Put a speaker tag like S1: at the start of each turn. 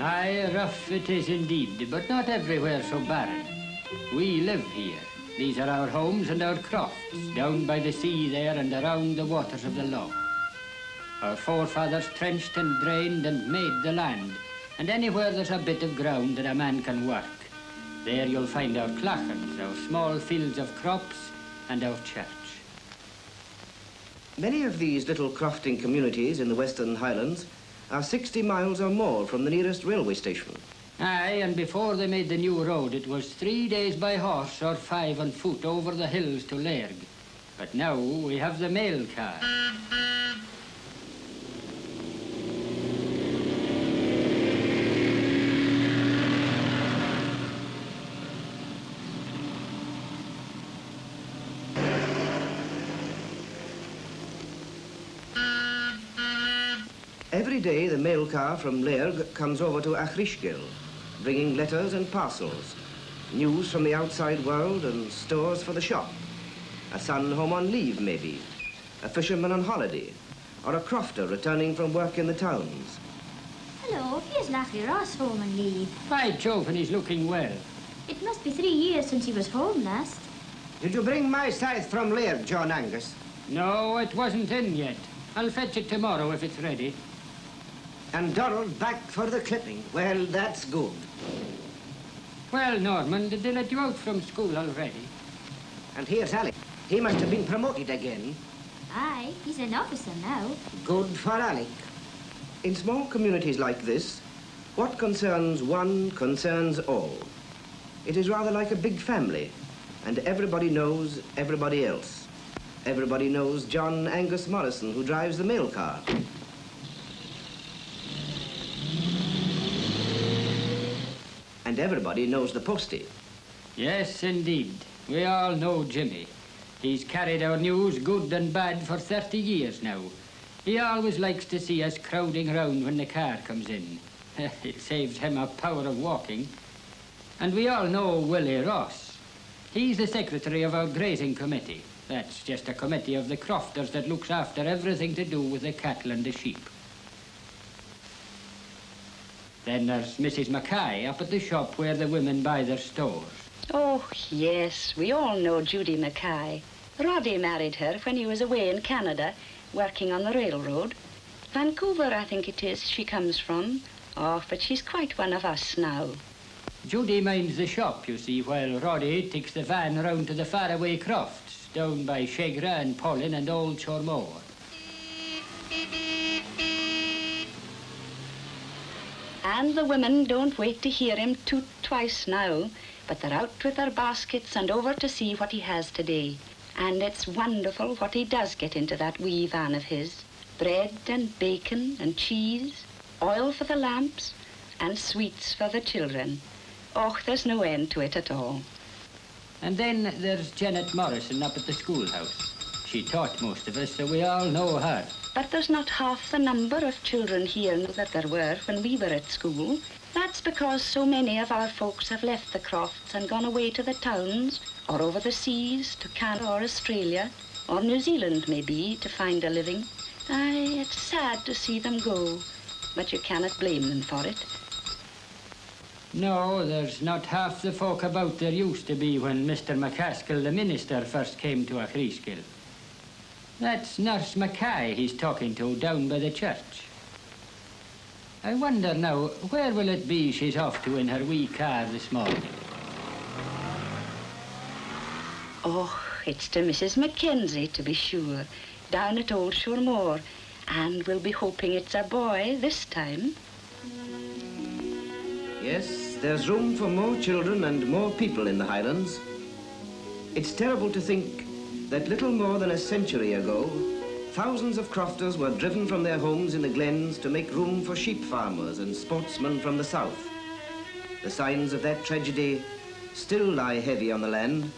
S1: Aye, rough it is indeed, but not everywhere so barren. We live here. These are our homes and our crofts, down by the sea there and around the waters of the loch. Our forefathers trenched and drained and made the land, and anywhere there's a bit of ground that a man can work, there you'll find our clachans, our small fields of crops, and our church.
S2: Many of these little crofting communities in the Western Highlands are 60 miles or more from the nearest railway station.
S1: Aye, and before they made the new road, it was 3 days by horse or 5 on foot over the hills to Lairg. But now we have the mail car.
S2: Every day the mail car from Lairg comes over to Achrishgill, bringing letters and parcels, news from the outside world and stores for the shop. A son home on leave, maybe, a fisherman on holiday, or a crofter returning from work in the towns.
S3: Hello, here's Lachie Ross home on leave.
S1: By Jove, and he's looking well.
S3: It must be 3 years since he was home last.
S4: Did you bring my scythe from Lairg, John Angus?
S1: No, it wasn't in yet. I'll fetch it tomorrow if it's ready.
S4: And Donald back for the clipping. Well, that's good.
S1: Well, Norman, did they let you out from school already?
S4: And here's Alec. He must have been promoted again.
S3: Aye, he's an officer now.
S4: Good for Alec.
S2: In small communities like this, what concerns one concerns all. It is rather like a big family, and everybody knows everybody else. Everybody knows John Angus Morrison, who drives the mail car. And everybody knows the postie.
S1: Yes, indeed. We all know Jimmy. He's carried our news, good and bad, for 30 years now. He always likes to see us crowding round when the car comes in. It saves him a power of walking. And we all know Willie Ross. He's the secretary of our grazing committee. That's just a committee of the Crofters that looks after everything to do with the cattle and the sheep. Then there's Mrs. Mackay up at the shop where the women buy their stores.
S5: Oh, yes, we all know Judy Mackay. Roddy married her when he was away in Canada, working on the railroad. Vancouver, I think it is, she comes from. Oh, but she's quite one of us now.
S1: Judy minds the shop, you see, while Roddy takes the van round to the faraway crofts, down by Shegra and Pollin and Old Chormore.
S5: And the women don't wait to hear him toot twice now, but they're out with their baskets and over to see what he has today. And it's wonderful what he does get into that wee van of his. Bread and bacon and cheese, oil for the lamps, and sweets for the children. Oh, there's no end to it at all.
S1: And then there's Janet Morrison up at the schoolhouse. She taught most of us, so we all know her.
S5: But there's not half the number of children here that there were when we were at school. That's because so many of our folks have left the crofts and gone away to the towns, or over the seas to Canada or Australia, or New Zealand maybe, to find a living. Aye, it's sad to see them go, but you cannot blame them for it.
S1: No, there's not half the folk about there used to be when Mr. McCaskill, the minister, first came to Achrishgill. That's Nurse Mackay he's talking to down by the church. I wonder now, where will it be she's off to in her wee car this morning?
S5: Oh, it's to Mrs. Mackenzie, to be sure, down at Old Shoremore. And we'll be hoping it's a boy this time.
S2: Yes, there's room for more children and more people in the Highlands. It's terrible to think that little more than a century ago, thousands of crofters were driven from their homes in the glens to make room for sheep farmers and sportsmen from the south. The signs of that tragedy still lie heavy on the land,